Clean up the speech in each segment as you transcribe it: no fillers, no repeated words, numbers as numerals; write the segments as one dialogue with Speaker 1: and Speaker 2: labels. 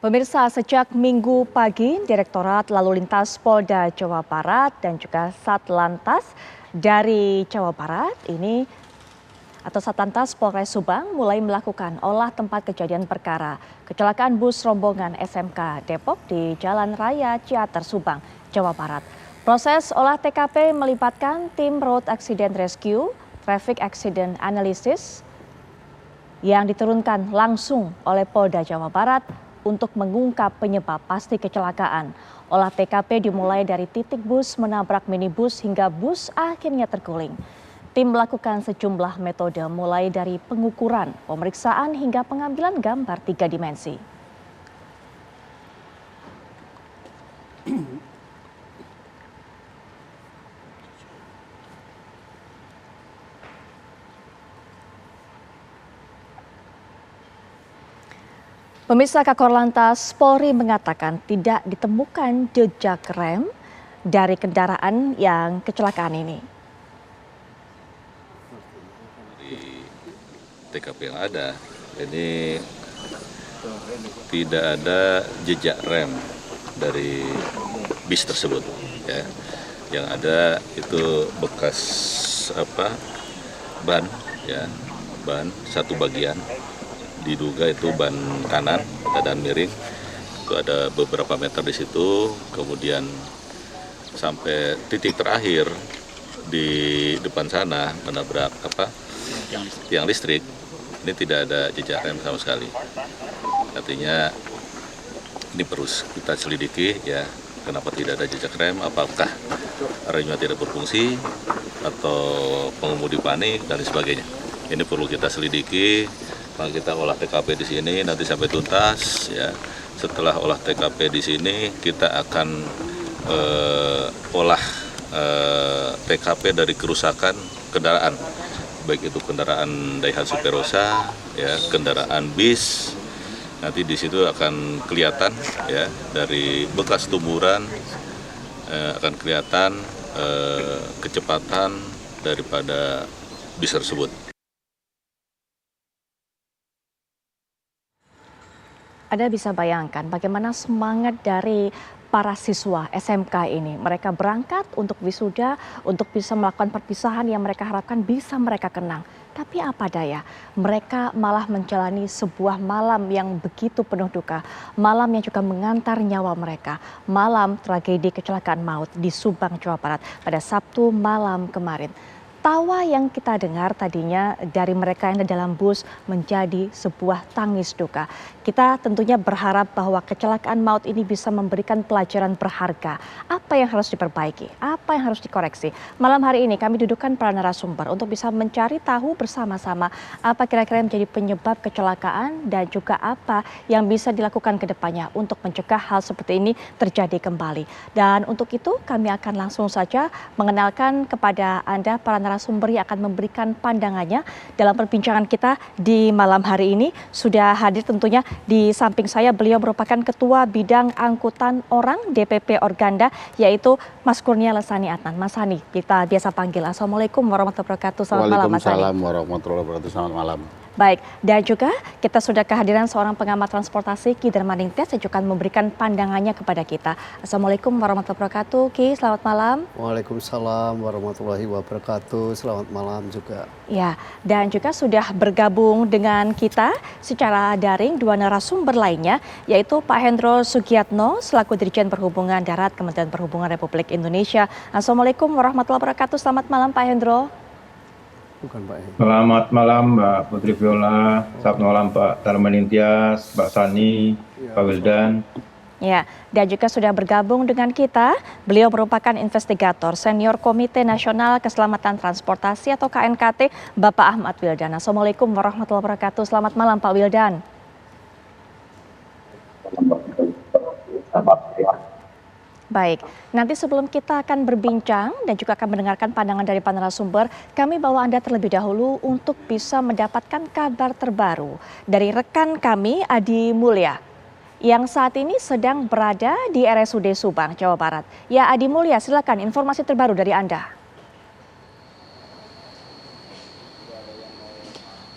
Speaker 1: Pemirsa, sejak Minggu pagi, Direktorat Lalu Lintas Polda Jawa Barat dan juga Satlantas dari Jawa Barat Satlantas Polres Subang mulai melakukan olah tempat kejadian perkara kecelakaan bus rombongan SMK Depok di Jalan Raya Ciater Subang, Jawa Barat. Proses olah TKP melibatkan tim Road Accident Rescue, Traffic Accident Analysis yang diturunkan langsung oleh Polda Jawa Barat untuk mengungkap penyebab pasti kecelakaan. Olah TKP dimulai dari titik bus menabrak minibus hingga bus akhirnya terguling. Tim melakukan sejumlah metode mulai dari pengukuran, pemeriksaan hingga pengambilan gambar 3 dimensi. Pemirsa, Kakor Lantas Polri mengatakan tidak ditemukan jejak rem dari kendaraan yang kecelakaan ini.
Speaker 2: Di TKP yang ada, ini tidak ada jejak rem dari bis tersebut. Ya. Yang ada itu bekas ban, ya, ban satu bagian. Diduga itu ban kanan, keadaan miring. Itu ada beberapa meter di situ, kemudian sampai titik terakhir di depan sana menabrak tiang listrik. Ini tidak ada jejak rem sama sekali. Artinya ini perlu kita selidiki, ya, kenapa tidak ada jejak rem, apakah remnya tidak berfungsi atau pengemudi panik dan sebagainya. Ini perlu kita selidiki. Maka kita olah TKP di sini nanti sampai tuntas, ya. Setelah olah TKP di sini kita akan olah TKP dari kerusakan kendaraan, baik itu kendaraan Daihatsu Verosa, ya, kendaraan bis. Nanti di situ akan kelihatan, ya, dari bekas tumburan akan kelihatan kecepatan daripada bis tersebut.
Speaker 1: Anda bisa bayangkan bagaimana semangat dari para siswa SMK ini. Mereka berangkat untuk wisuda, untuk bisa melakukan perpisahan yang mereka harapkan bisa mereka kenang. Tapi apa daya, mereka malah menjalani sebuah malam yang begitu penuh duka. Malam yang juga mengantar nyawa mereka. Malam tragedi kecelakaan maut di Subang, Jawa Barat pada Sabtu malam kemarin. Tawa yang kita dengar tadinya dari mereka yang di dalam bus menjadi sebuah tangis duka. Kita tentunya berharap bahwa kecelakaan maut ini bisa memberikan pelajaran berharga. Apa yang harus diperbaiki? Apa yang harus dikoreksi? Malam hari ini kami dudukkan para narasumber untuk bisa mencari tahu bersama-sama apa kira-kira yang menjadi penyebab kecelakaan dan juga apa yang bisa dilakukan ke depannya untuk mencegah hal seperti ini terjadi kembali. Dan untuk itu kami akan langsung saja mengenalkan kepada Anda para narasumber yang akan memberikan pandangannya dalam perbincangan kita di malam hari ini. Sudah hadir tentunya di samping saya, beliau merupakan Ketua Bidang Angkutan Orang DPP Organda, yaitu Mas Kurnia Lesani Adnan. Mas Hani, kita biasa panggil. Assalamualaikum warahmatullahi wabarakatuh. Selamat malam, Mas Hani.
Speaker 3: Waalaikumsalam warahmatullahi wabarakatuh. Selamat malam.
Speaker 1: Baik, dan juga kita sudah kehadiran seorang pengamat transportasi, Ki Darmaningtyas, yang juga memberikan pandangannya kepada kita. Assalamualaikum warahmatullahi wabarakatuh. Ki, selamat malam.
Speaker 4: Waalaikumsalam warahmatullahi wabarakatuh. Selamat malam juga.
Speaker 1: Ya, dan juga sudah bergabung dengan kita secara daring dua narasumber lainnya, yaitu Pak Hendro Sugiatno selaku Dirjen Perhubungan Darat Kementerian Perhubungan Republik Indonesia. Assalamualaikum warahmatullahi wabarakatuh. Selamat malam, Pak Hendro.
Speaker 5: Selamat malam Mbak Putri Viola, selamat malam Pak Darmaningtyas, Mbak Sani, Pak Wildan.
Speaker 1: Ya, dan juga sudah bergabung dengan kita, beliau merupakan investigator senior Komite Nasional Keselamatan Transportasi atau KNKT, Bapak Ahmad Wildan. Assalamualaikum warahmatullahi wabarakatuh. Selamat malam Pak Wildan. Baik, nanti sebelum kita akan berbincang dan juga akan mendengarkan pandangan dari para narasumber, kami bawa Anda terlebih dahulu untuk bisa mendapatkan kabar terbaru dari rekan kami Adi Mulya yang saat ini sedang berada di RSUD Subang, Jawa Barat. Ya, Adi Mulya, silakan informasi terbaru dari Anda.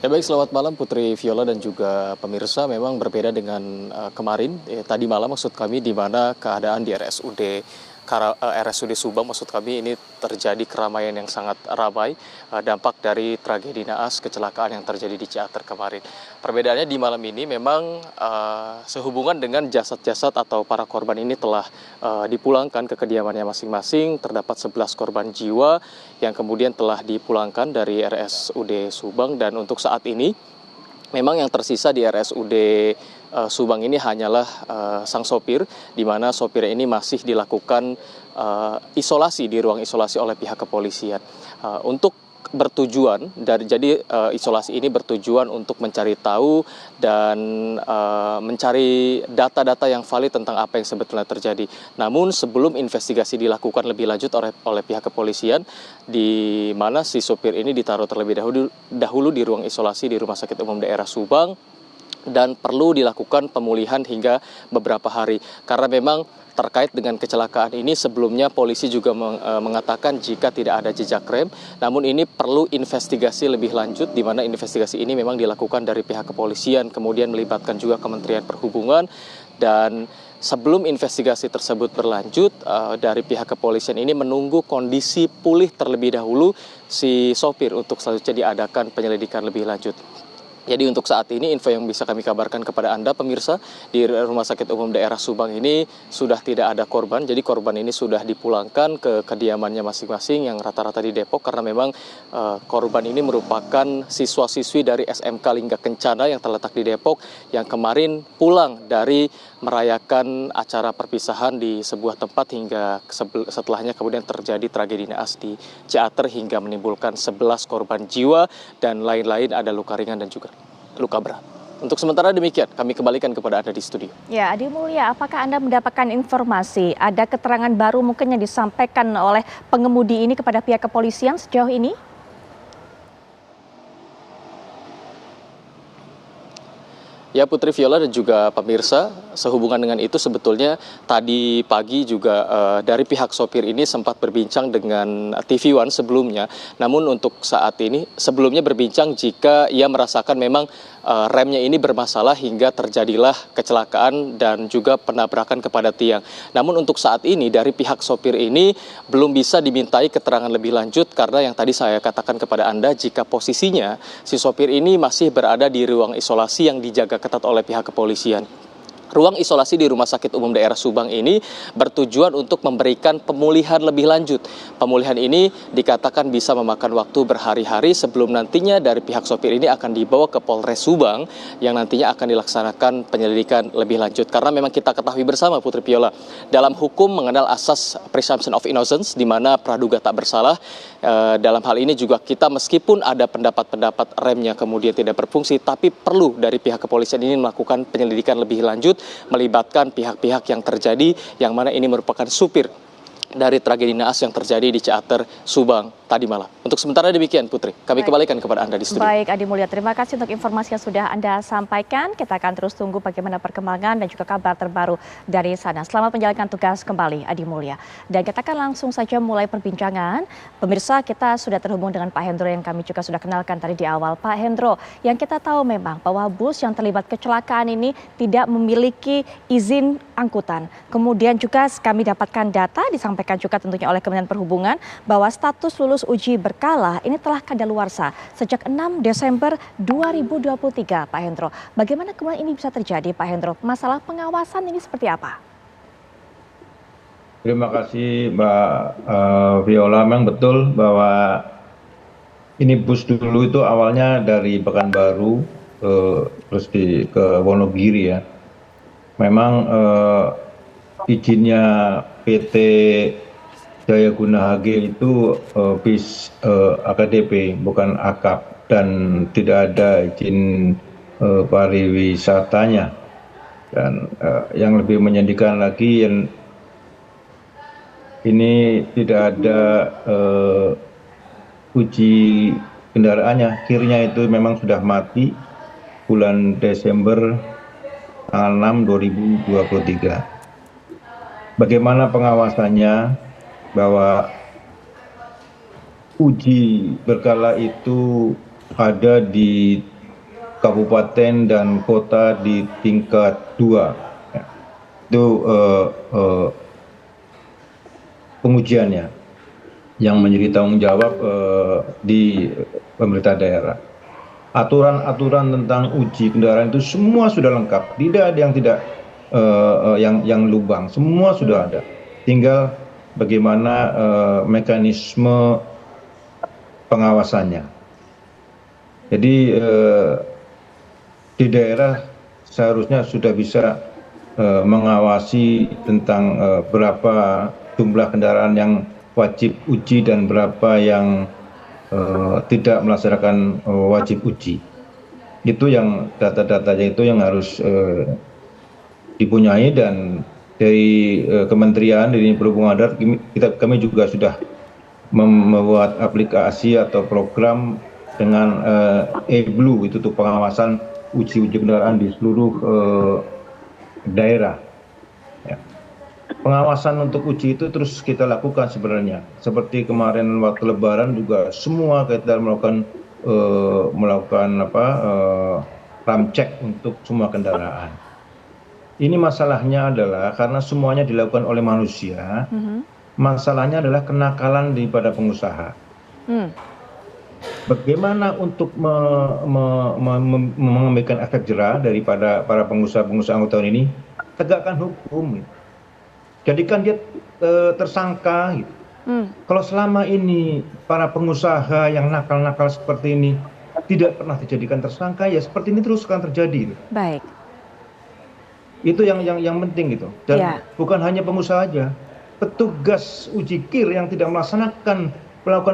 Speaker 6: Ya baik, selamat malam Putri Viola dan juga pemirsa. Memang berbeda dengan kemarin, tadi malam maksud kami, di mana keadaan di RSUD Subang maksud kami ini terjadi keramaian yang sangat ramai, dampak dari tragedi naas kecelakaan yang terjadi di Ciater kemarin. Perbedaannya di malam ini memang sehubungan dengan jasad-jasad atau para korban ini telah dipulangkan ke kediamannya masing-masing. Terdapat 11 korban jiwa yang kemudian telah dipulangkan dari RSUD Subang, dan untuk saat ini memang yang tersisa di RSUD Subang ini hanyalah sang sopir, di mana sopir ini masih dilakukan isolasi di ruang isolasi oleh pihak kepolisian. Untuk bertujuan isolasi ini bertujuan untuk mencari tahu dan mencari data-data yang valid tentang apa yang sebetulnya terjadi. Namun sebelum investigasi dilakukan lebih lanjut oleh pihak kepolisian, di mana si sopir ini ditaruh terlebih dahulu di ruang isolasi di Rumah Sakit Umum Daerah Subang, dan perlu dilakukan pemulihan hingga beberapa hari. Karena memang terkait dengan kecelakaan ini sebelumnya polisi juga mengatakan jika tidak ada jejak rem, namun ini perlu investigasi lebih lanjut, di mana investigasi ini memang dilakukan dari pihak kepolisian, kemudian melibatkan juga Kementerian Perhubungan. Dan sebelum investigasi tersebut berlanjut, dari pihak kepolisian ini menunggu kondisi pulih terlebih dahulu si sopir untuk selanjutnya diadakan penyelidikan lebih lanjut. Jadi untuk saat ini info yang bisa kami kabarkan kepada Anda pemirsa, di Rumah Sakit Umum Daerah Subang ini sudah tidak ada korban. Jadi korban ini sudah dipulangkan ke kediamannya masing-masing yang rata-rata di Depok, karena memang korban ini merupakan siswa-siswi dari SMK Lingga Kencana yang terletak di Depok, yang kemarin pulang dari merayakan acara perpisahan di sebuah tempat hingga setelahnya kemudian terjadi tragedi naas di Ciater hingga menimbulkan 11 korban jiwa, dan lain-lain ada luka ringan dan juga luka berat. Untuk sementara demikian, kami kembalikan kepada Anda di studio.
Speaker 1: Ya, Adi Mulya, apakah Anda mendapatkan informasi, ada keterangan baru mungkin yang disampaikan oleh pengemudi ini kepada pihak kepolisian sejauh ini?
Speaker 6: Ya Putri Viola dan juga pemirsa, sehubungan dengan itu sebetulnya tadi pagi juga dari pihak sopir ini sempat berbincang dengan TV One sebelumnya. Namun untuk saat ini sebelumnya berbincang jika ia merasakan memang remnya ini bermasalah hingga terjadilah kecelakaan dan juga penabrakan kepada tiang. Namun untuk saat ini dari pihak sopir ini belum bisa dimintai keterangan lebih lanjut, karena yang tadi saya katakan kepada Anda, jika posisinya si sopir ini masih berada di ruang isolasi yang dijaga ketat oleh pihak kepolisian. Ruang isolasi di Rumah Sakit Umum Daerah Subang ini bertujuan untuk memberikan pemulihan lebih lanjut. Pemulihan ini dikatakan bisa memakan waktu berhari-hari sebelum nantinya dari pihak sopir ini akan dibawa ke Polres Subang yang nantinya akan dilaksanakan penyelidikan lebih lanjut. Karena memang kita ketahui bersama Putri Viola, dalam hukum mengenal asas presumption of innocence, di mana praduga tak bersalah. Dalam hal ini juga kita meskipun ada pendapat-pendapat remnya kemudian tidak berfungsi, tapi perlu dari pihak kepolisian ini melakukan penyelidikan lebih lanjut, melibatkan pihak-pihak yang terjadi, yang mana ini merupakan supir dari tragedi naas yang terjadi di Ciater Subang tadi malam. Untuk sementara demikian Putri, kami kembalikan kepada Anda di studio.
Speaker 1: Baik Adi Mulya, terima kasih untuk informasi yang sudah Anda sampaikan. Kita akan terus tunggu bagaimana perkembangan dan juga kabar terbaru dari sana. Selamat menjalankan tugas kembali Adi Mulya. Dan kita akan langsung saja mulai perbincangan. Pemirsa, kita sudah terhubung dengan Pak Hendro yang kami juga sudah kenalkan tadi di awal. Pak Hendro, yang kita tahu memang bahwa bus yang terlibat kecelakaan ini tidak memiliki izin angkutan. Kemudian juga kami dapatkan data disampaikan juga tentunya oleh Kementerian Perhubungan bahwa status lulus uji berkala ini telah kadaluarsa sejak 6 Desember 2023, Pak Hendro. Bagaimana kemudian ini bisa terjadi, Pak Hendro? Masalah pengawasan ini seperti apa?
Speaker 5: Terima kasih Mbak Viola. Memang betul bahwa ini bus dulu itu awalnya dari Pekanbaru terus ke Wonogiri ya. Memang izinnya PT Jaya Guna HG itu bis AKDP bukan akap, dan tidak ada izin pariwisatanya. Dan yang lebih menyedihkan lagi, ini tidak ada uji kendaraannya. Kirnya itu memang sudah mati bulan Desember tanggal 6 2023. Bagaimana pengawasannya, bahwa uji berkala itu ada di kabupaten dan kota di tingkat 2. Ya. Itu pengujiannya yang menjadi tanggung jawab di pemerintah daerah. Aturan-aturan tentang uji kendaraan itu semua sudah lengkap, tidak ada yang tidak yang lubang, semua sudah ada. Tinggal bagaimana mekanisme pengawasannya. Jadi di daerah seharusnya sudah bisa mengawasi tentang berapa jumlah kendaraan yang wajib uji dan berapa yang tidak melaksanakan wajib uji. Itu yang data-datanya itu yang harus dipunyai, dan dari Kementerian dari Perhubungan Darat kami juga sudah membuat aplikasi atau program dengan e-Blue, itu tuh pengawasan uji kendaraan di seluruh daerah. Ya. Pengawasan untuk uji itu terus kita lakukan sebenarnya. Seperti kemarin waktu Lebaran juga semua kita melakukan ram cek untuk semua kendaraan. Ini masalahnya adalah karena semuanya dilakukan oleh manusia. Masalahnya adalah kenakalan daripada pengusaha. Bagaimana untuk mengambilkan efek jerah daripada para pengusaha-pengusaha angkutan ini? Tegakkan hukum. Jadikan dia tersangka. Gitu. Kalau selama ini para pengusaha yang nakal-nakal seperti ini tidak pernah dijadikan tersangka, ya seperti ini terus akan terjadi.
Speaker 1: Baik.
Speaker 5: Itu yang penting gitu. Dan bukan hanya pengusaha aja, petugas uji kir yang tidak melakukan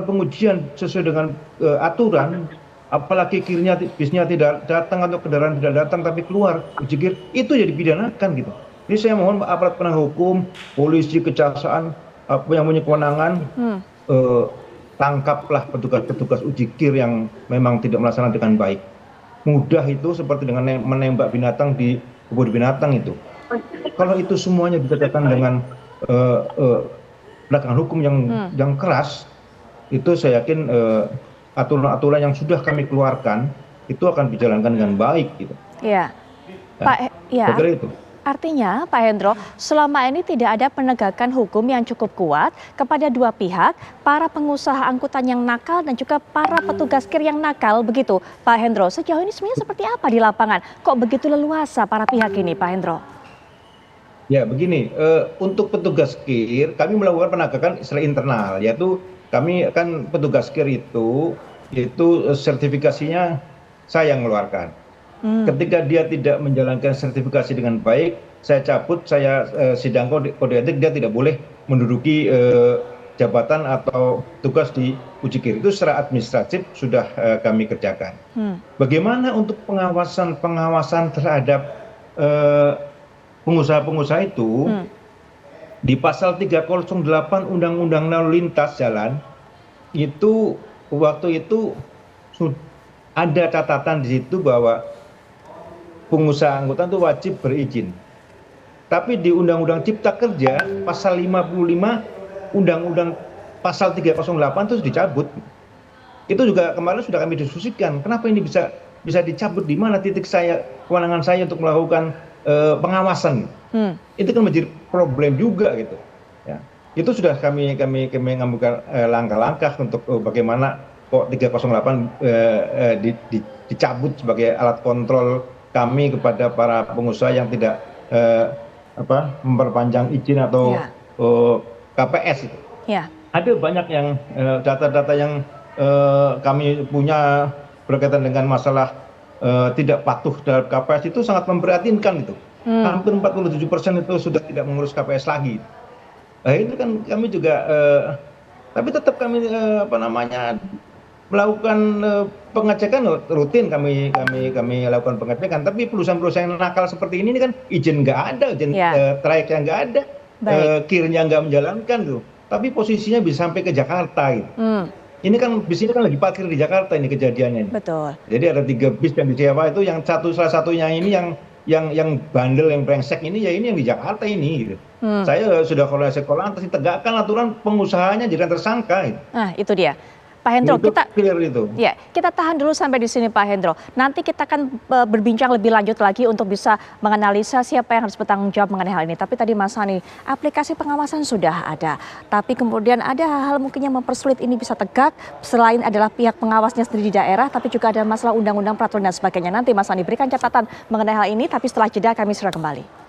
Speaker 5: pengujian sesuai dengan aturan, apalagi kirnya bisnya tidak datang atau kendaraan tidak datang tapi keluar uji kir, itu jadi dipidanakan gitu. Jadi saya mohon aparat penegak hukum, polisi, kejaksaan, apa yang punya kewenangan, tangkaplah petugas-petugas uji kir yang memang tidak melaksanakan dengan baik. Mudah itu seperti dengan menembak binatang di kebun binatang itu. Kalau itu semuanya dikerjakan dengan penegakan hukum yang keras, itu saya yakin aturan-aturan yang sudah kami keluarkan itu akan dijalankan dengan baik gitu.
Speaker 1: Iya.
Speaker 5: Saya kira itu.
Speaker 1: Artinya Pak Hendro, selama ini tidak ada penegakan hukum yang cukup kuat kepada dua pihak, para pengusaha angkutan yang nakal dan juga para petugas kir yang nakal, begitu Pak Hendro. Sejauh ini sebenarnya seperti apa di lapangan? Kok begitu leluasa para pihak ini Pak Hendro?
Speaker 5: Ya begini, untuk petugas kir kami melakukan penegakan secara internal, yaitu kami kan petugas kir itu sertifikasinya saya yang mengeluarkan. Ketika dia tidak menjalankan sertifikasi dengan baik, saya cabut, saya sidang kode etik, dia tidak boleh menduduki jabatan atau tugas di uji kir. Itu secara administratif sudah kami kerjakan. Bagaimana untuk pengawasan terhadap pengusaha-pengusaha itu? Di pasal 308 Undang-Undang Lalu Lintas Jalan itu waktu itu ada catatan di situ bahwa pengusaha angkutan itu wajib berizin. Tapi di Undang-Undang Cipta Kerja pasal 55 Undang-Undang pasal 308 itu dicabut. Itu juga kemarin sudah kami diskusikan. Kenapa ini bisa dicabut, di mana titik kewenangan saya untuk melakukan pengawasan. Itu kan menjadi problem juga gitu. Ya. Itu sudah kami mengambil langkah-langkah untuk bagaimana kok 308 dicabut sebagai alat kontrol kami kepada para pengusaha yang tidak memperpanjang izin atau KPS itu. Ada banyak yang data-data yang kami punya berkaitan dengan masalah tidak patuh terhadap KPS itu sangat memprihatinkan gitu. Hampir 47% itu sudah tidak mengurus KPS lagi. Nah, itu kan kami juga tapi tetap kami melakukan pengecekan rutin, kami lakukan pengecekan, tapi perusahaan-perusahaan yang nakal seperti ini kan izin nggak ada, izin trayeknya nggak ada, kirnya nggak menjalankan tuh, tapi posisinya bisa sampai ke Jakarta gitu. Ini kan bis ini kan lagi parkir di Jakarta ini kejadiannya.
Speaker 1: Betul.
Speaker 5: Jadi ada 3 bis yang disewa itu, yang salah satunya ini yang bandel, yang brengsek ini, ya ini yang di Jakarta ini gitu. Saya sudah kalau sekolah tegakkan aturan, pengusahanya jangan tersangka gitu.
Speaker 1: Nah itu dia. Pak Hendro,
Speaker 5: Itu
Speaker 1: kita
Speaker 5: clear itu.
Speaker 1: ya, kita tahan dulu sampai di sini Pak Hendro. Nanti kita akan berbincang lebih lanjut lagi untuk bisa menganalisa siapa yang harus bertanggung jawab mengenai hal ini. Tapi tadi Mas Hani, aplikasi pengawasan sudah ada. Tapi kemudian ada hal-hal mungkin yang mempersulit ini bisa tegak. Selain adalah pihak pengawasnya sendiri di daerah, tapi juga ada masalah undang-undang peraturan dan sebagainya. Nanti Mas Hani berikan catatan mengenai hal ini, tapi setelah jeda kami segera kembali.